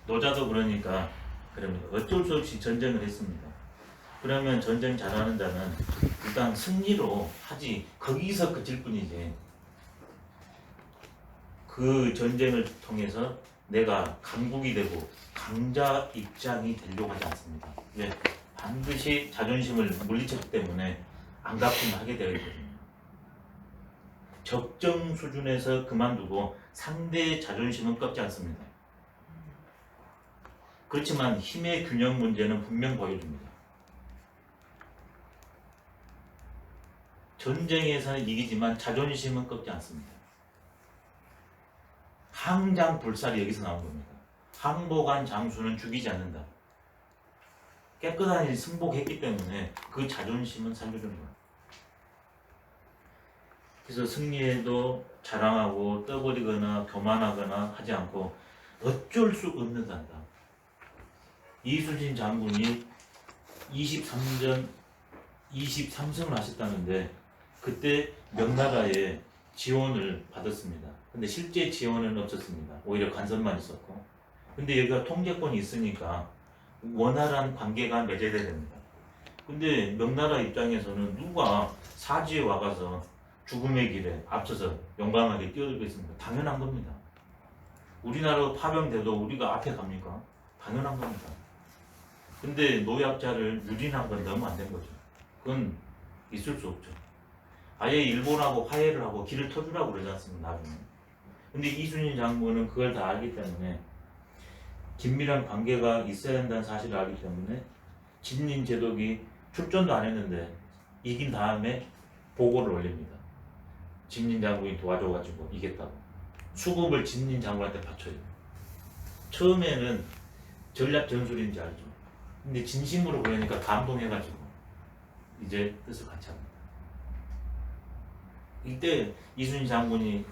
노자도 그러니까 그러면 어쩔 수 없이 전쟁을 했습니다. 그러면 전쟁 잘하는 자는 일단 승리로 하지 거기서 그칠 뿐이지 그 전쟁을 통해서 내가 강국이 되고 강자 입장이 되려고 하지 않습니다. 왜? 반드시 자존심을 물리쳤기 때문에 안 갚으면 하게 되어 있거든요. 적정 수준에서 그만두고 상대의 자존심은 꺾지 않습니다. 그렇지만 힘의 균형 문제는 분명 보여줍니다. 전쟁에서는 이기지만 자존심은 꺾지 않습니다. 항장불살이 여기서 나온 겁니다. 항복한 장수는 죽이지 않는다. 깨끗한 일 승복했기 때문에 그 자존심은 살려주는 거예요. 그래서 승리에도 자랑하고 떠버리거나 교만하거나 하지 않고 어쩔 수 없는 단다. 이순신 장군이 23승을 하셨다는데 그때 명나라에 지원을 받았습니다. 근데 실제 지원은 없었습니다. 오히려 간섭만 있었고. 근데 여기가 통제권이 있으니까 원활한 관계가 맺어야 됩니다. 근데 명나라 입장에서는 누가 사지에 와가서 죽음의 길에 앞서서 용감하게 뛰어들겠습니까? 당연한 겁니다. 우리나라 파병돼도 우리가 앞에 갑니까? 당연한 겁니다. 근데 노약자를 유린한 건 너무 안 된 거죠. 그건 있을 수 없죠. 아예 일본하고 화해를 하고 길을 터주라고 그러지 않습니까? 나중에. 근데 이순신 장군은 그걸 다 알기 때문에 긴밀한 관계가 있어야 한다는 사실을 알기 때문에 진린제독이 출전도 안 했는데 이긴 다음에 보고를 올립니다. 진린 장군이 도와줘가지고 이겼다고. 수급을 진린 장군한테 바쳐요. 처음에는 전략 전술인지 알죠. 근데 진심으로 그러니까 감동해가지고 이제 뜻을 같이 합니다. 이때 이순신 장군이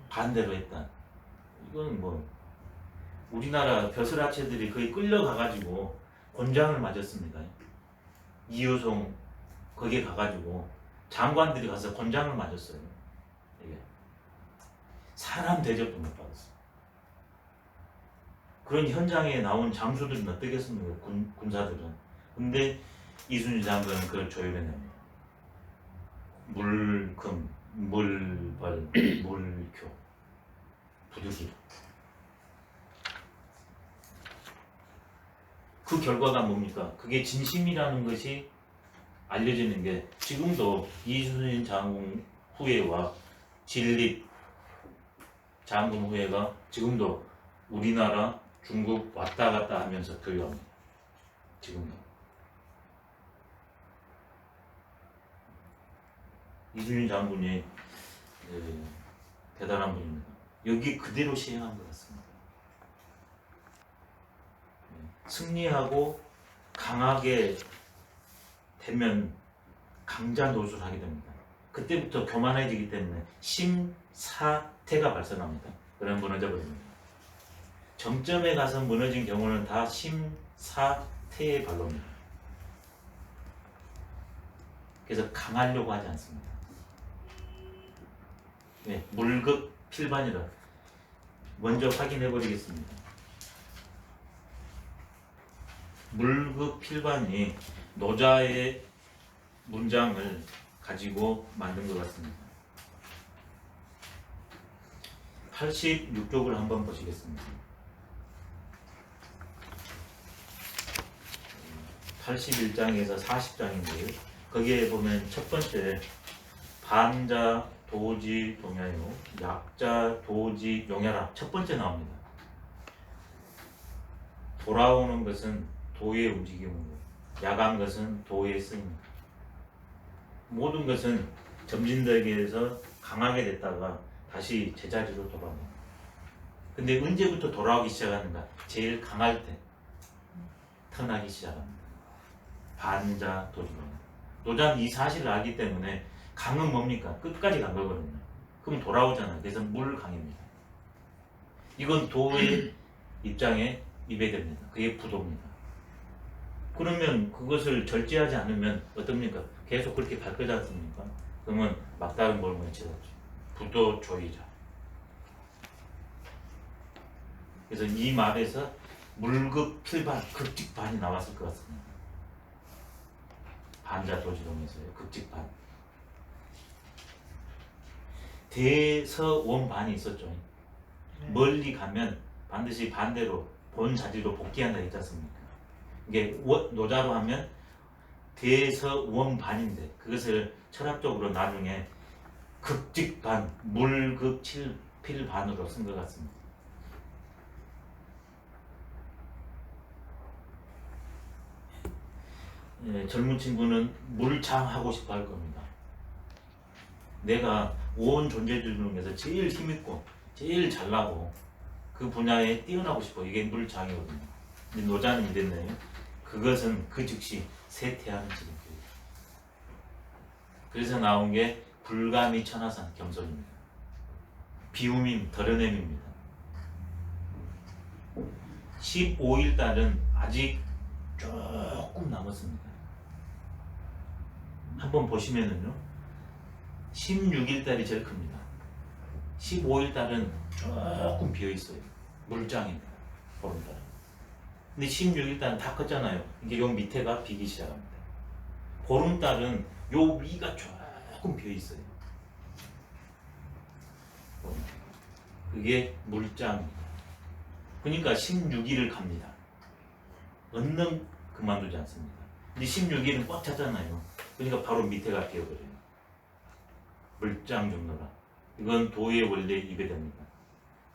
반대로 했다. 이건 뭐 우리나라 벼슬아치들이 거의 끌려가가지고 곤장을 맞았습니다. 이효송 거기에 가가지고 장관들이 가서 곤장을 맞았어요. 이게 사람 대접도 못 받았어요. 그런 현장에 나온 장수들은 어떻겠습니까? 군사들은. 근데 이순신 장군은 그걸 조율해냅니다. 물금, 물벌, 물교, 부득이. 그 결과가 뭡니까? 그게 진심이라는 것이 알려지는 게 지금도 이순신 장군 후예와 진립 장군 후예가 지금도 우리나라, 중국 왔다 갔다 하면서 교류합니다. 지금도. 이순신 장군이 대단한 분입니다. 여기 그대로 시행한 것 같습니다. 승리하고 강하게 되면 강자 노릇을 하게 됩니다. 그때부터 교만해지기 때문에 심사태가 발생합니다. 그런 무너져 버립니다. 정점에 가서 무너진 경우는 다 심사태의 발로입니다. 그래서 강하려고 하지 않습니다. 네, 물급 필반이라 먼저 확인해 버리겠습니다. 물급 필반이 노자의 문장을 가지고 만든 것 같습니다. 86쪽을 한번 보시겠습니다. 81장에서 40장인데요. 거기에 보면 첫 번째 반자 도지 동야요, 약자 도지 용야라 첫 번째 나옵니다. 돌아오는 것은 도의 움직임이고 야간 것은 도의 쓰임입니다. 모든 것은 점진되기에서 강하게 됐다가 다시 제자리로 돌아옵니다. 근데 언제부터 돌아오기 시작하는가? 제일 강할 때 턴하기 시작합니다. 반자 도지용. 노자는 이 사실을 알기 때문에 강은 뭡니까? 끝까지 간 거거든요. 그럼 돌아오잖아요. 그래서 물강입니다. 이건 도의 입장에 입에됩니다. 그게 부도입니다. 그러면 그것을 절제하지 않으면 어떻습니까? 계속 그렇게 갈 거지 않습니까? 그러면 막다른 골목에 치닫죠. 부도조이자. 그래서 이 말에서 물극 필반, 극직반이 나왔을 것 같습니다. 반자도지론에서요. 극직반. 대서원반이 있었죠. 멀리 가면 반드시 반대로 본 자리로 복귀한다 했지 않습니까? 이게 노자로 하면 대서원반인데 그것을 철학적으로 나중에 극직반, 물극칠필반으로 쓴 것 같습니다. 예, 젊은 친구는 물장하고 싶어 할 겁니다. 내가 온 존재들 중에서 제일 힘있고 제일 잘나고 그 분야에 뛰어나고 싶어. 이게 물장이거든요. 근데 노자는 이랬네요. 그것은 그 즉시 쇠퇴하는 지름길. 그래서 나온 게 불가미 천하산 겸손입니다. 비움임 덜어냄입니다. 15일 달은 아직 조금 남았습니다. 한번 보시면은요, 16일 달이 제일 큽니다. 15일 달은 조금 비어 있어요. 물장입니다. 보름달은. 근데 16일 달은 다 컸잖아요. 이게 요 밑에가 비기 시작합니다. 보름달은 요 위가 조금 비어 있어요. 그게 물장입니다. 그러니까 16일을 갑니다. 얼른 그만두지 않습니다. 근데 16일은 꽉 찼잖아요. 그러니까 바로 밑에가 비어버려요. 물장 정도가. 이건 도의 원리에 이배됩니다.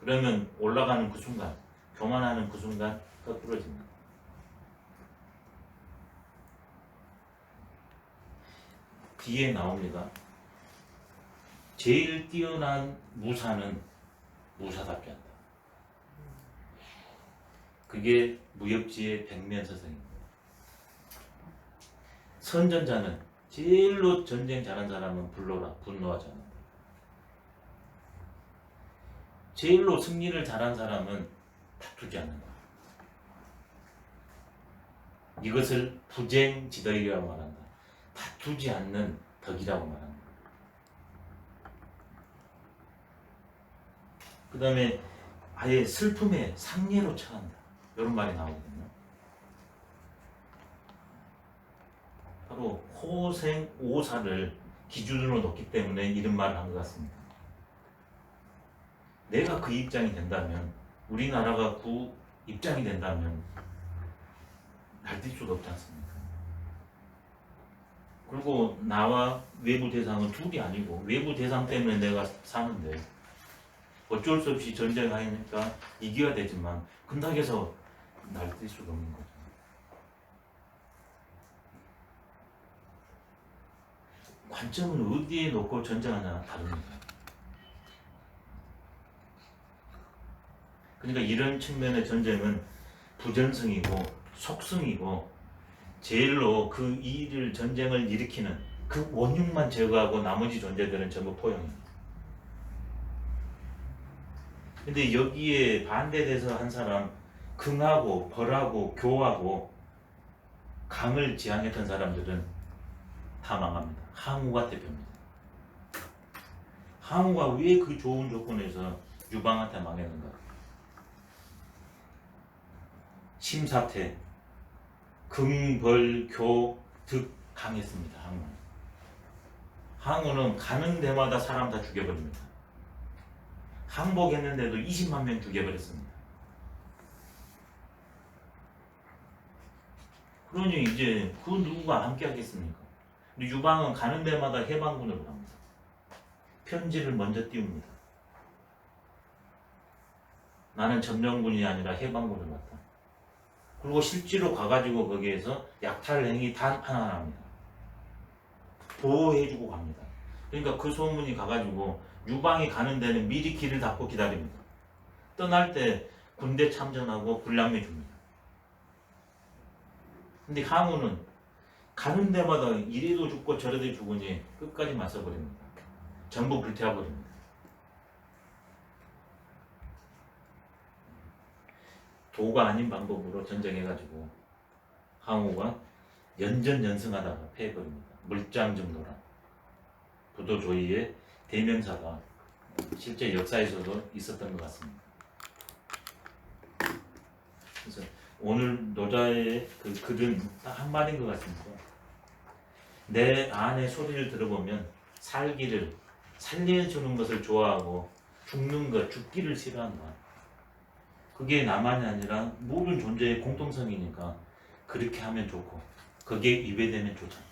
그러면 올라가는 그 순간, 교만하는 그 순간 거꾸러집니다. 뒤에 나옵니다. 제일 뛰어난 무사는 무사답게 한다. 그게 무협지의 백면서성입니다. 선전자는 제일로 전쟁 잘한 사람은 분노하지 않는다. 제일로 승리를 잘한 사람은 다투지 않는다. 이것을 부쟁지덕이라고 말한다. 다투지 않는 덕이라고 말한다. 그 다음에 아예 슬픔에 상례로 처한다. 이런 말이 나오거든요. 바로 호생오사를 기준으로 놓기 때문에 이런 말을 한 것 같습니다. 내가 그 입장이 된다면, 우리나라가 그 입장이 된다면 날뛸 수가 없지 않습니까? 그리고 나와 외부 대상은 둘이 아니고 외부 대상 때문에 내가 사는데 어쩔 수 없이 전쟁하니까 이겨야 되지만 근당해서 날뛸 수가 없는 거죠. 관점은 어디에 놓고 전쟁하냐 다릅니다. 그러니까 이런 측면의 전쟁은 부전승이고 속승이고 제일로 그 일을 전쟁을 일으키는 그 원흉만 제거하고 나머지 존재들은 전부 포용입니다. 근데 여기에 반대돼서 한 사람, 긍하고 벌하고 교하고 강을 지향했던 사람들은 다 망합니다. 항우가 대표입니다. 항우가 왜 그 좋은 조건에서 유방한테 망했는가? 심사태, 긍, 벌, 교, 득 강했습니다. 항우는. 항우는 가는 데마다 사람 다 죽여버립니다. 항복했는데도 20만 명 죽여버렸습니다. 그러니 이제 그 누구가 함께 하겠습니까? 유방은 가는 데마다 해방군으로 갑니다. 편지를 먼저 띄웁니다. 나는 점령군이 아니라 해방군을 갔다. 그리고 실제로 가가지고 거기에서 약탈 행위 다 하나합니다. 보호해주고 갑니다. 그러니까 그 소문이 가가지고 유방이 가는 데는 미리 길을 닫고 기다립니다. 떠날 때 군대 참전하고 군량미 줍니다. 근데 항우는 가는 데마다 이래도 죽고 저래도 죽으니 끝까지 맞서버립니다. 전부 불태워버립니다. 도가 아닌 방법으로 전쟁해가지고 항우가 연전연승하다가 패해버립니다. 물장정도라 부도조이의 대명사가 실제 역사에서도 있었던 것 같습니다. 그래서 오늘 노자의 그 글은 딱 한마디인 것 같습니다. 내 안의 소리를 들어보면 살기를, 살려주는 것을 좋아하고 죽는 것, 죽기를 싫어한다. 그게 나만이 아니라 모든 존재의 공통성이니까 그렇게 하면 좋고 그게 입에 대면 좋잖아.